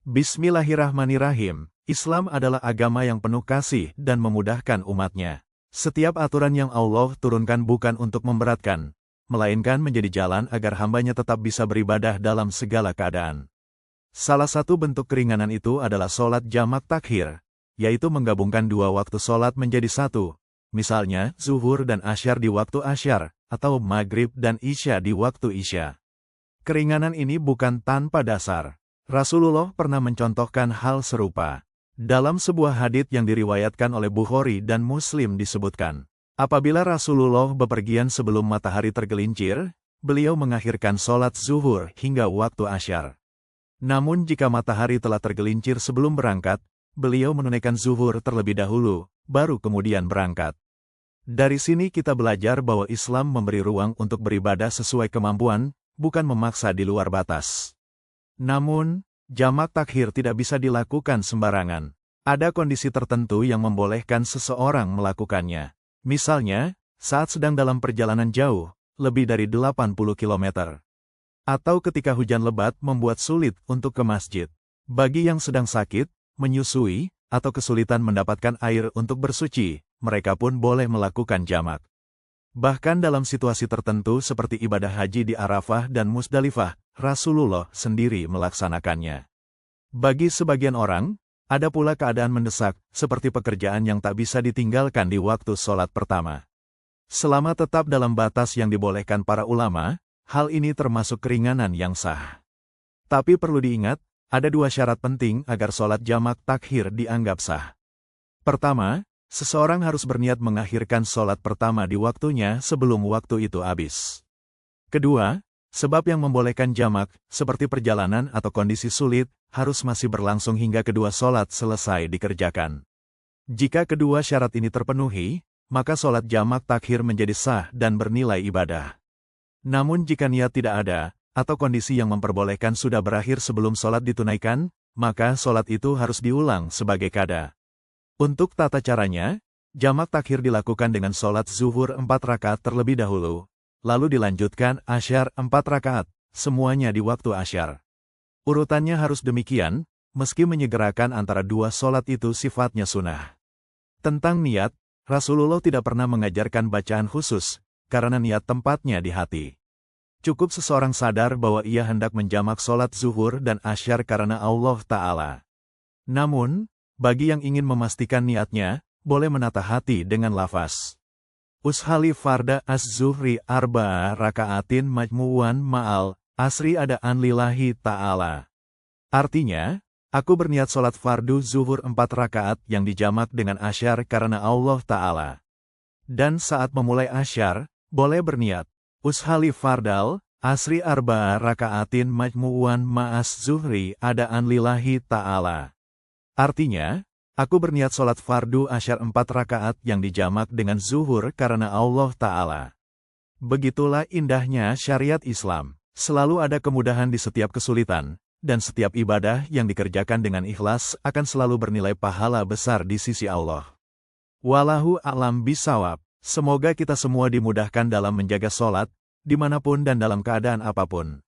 Bismillahirrahmanirrahim. Islam adalah agama yang penuh kasih dan memudahkan umatnya. Setiap aturan yang Allah turunkan bukan untuk memberatkan, melainkan menjadi jalan agar hambanya tetap bisa beribadah dalam segala keadaan. Salah satu bentuk keringanan itu adalah sholat jamak takhir, yaitu menggabungkan dua waktu sholat menjadi satu, misalnya zuhur dan asyar di waktu asyar, atau maghrib dan isya di waktu isya. Keringanan ini bukan tanpa dasar. Rasulullah pernah mencontohkan hal serupa. Dalam sebuah hadits yang diriwayatkan oleh Bukhari dan Muslim disebutkan, apabila Rasulullah bepergian sebelum matahari tergelincir, beliau mengakhirkan sholat zuhur hingga waktu asyar. Namun jika matahari telah tergelincir sebelum berangkat, beliau menunaikan zuhur terlebih dahulu, baru kemudian berangkat. Dari sini kita belajar bahwa Islam memberi ruang untuk beribadah sesuai kemampuan, bukan memaksa di luar batas. Namun, jamak takhir tidak bisa dilakukan sembarangan. Ada kondisi tertentu yang membolehkan seseorang melakukannya. Misalnya, saat sedang dalam perjalanan jauh, lebih dari 80 km. Atau ketika hujan lebat membuat sulit untuk ke masjid. Bagi yang sedang sakit, menyusui, atau kesulitan mendapatkan air untuk bersuci, mereka pun boleh melakukan jamak. Bahkan dalam situasi tertentu seperti ibadah haji di Arafah dan Musdalifah, Rasulullah sendiri melaksanakannya. Bagi sebagian orang, ada pula keadaan mendesak, seperti pekerjaan yang tak bisa ditinggalkan di waktu sholat pertama. Selama tetap dalam batas yang dibolehkan para ulama, hal ini termasuk keringanan yang sah. Tapi perlu diingat, ada dua syarat penting agar sholat jamak takhir dianggap sah. Pertama, seseorang harus berniat mengakhirkan sholat pertama di waktunya sebelum waktu itu habis. Kedua, sebab yang membolehkan jamak, seperti perjalanan atau kondisi sulit, harus masih berlangsung hingga kedua sholat selesai dikerjakan. Jika kedua syarat ini terpenuhi, maka sholat jamak takhir menjadi sah dan bernilai ibadah. Namun jika niat tidak ada, atau kondisi yang memperbolehkan sudah berakhir sebelum sholat ditunaikan, maka sholat itu harus diulang sebagai qada. Untuk tata caranya, jamak takhir dilakukan dengan sholat zuhur 4 rakaat terlebih dahulu, lalu dilanjutkan asyar 4 rakaat, semuanya di waktu asyar. Urutannya harus demikian, meski menyegerakan antara dua sholat itu sifatnya sunnah. Tentang niat, Rasulullah tidak pernah mengajarkan bacaan khusus, karena niat tempatnya di hati. Cukup seseorang sadar bahwa ia hendak menjamak sholat zuhur dan asyar karena Allah Ta'ala. Namun, bagi yang ingin memastikan niatnya, boleh menata hati dengan lafaz Ushali farda az-zuhri arba'a raka'atin majmu'an ma'al asri adaan lillahi ta'ala. Artinya, aku berniat sholat fardu zuhur 4 rakaat yang dijamak dengan asyar karena Allah Ta'ala. Dan saat memulai asyar, boleh berniat Ushali fardal asri arba'a raka'atin majmu'an ma'as zuhri adaan lillahi ta'ala. Artinya, aku berniat sholat fardu asyar 4 rakaat yang dijamak dengan zuhur karena Allah Ta'ala. Begitulah indahnya syariat Islam. Selalu ada kemudahan di setiap kesulitan, dan setiap ibadah yang dikerjakan dengan ikhlas akan selalu bernilai pahala besar di sisi Allah. Wallahu a'lam bishawab. Semoga kita semua dimudahkan dalam menjaga sholat, dimanapun dan dalam keadaan apapun.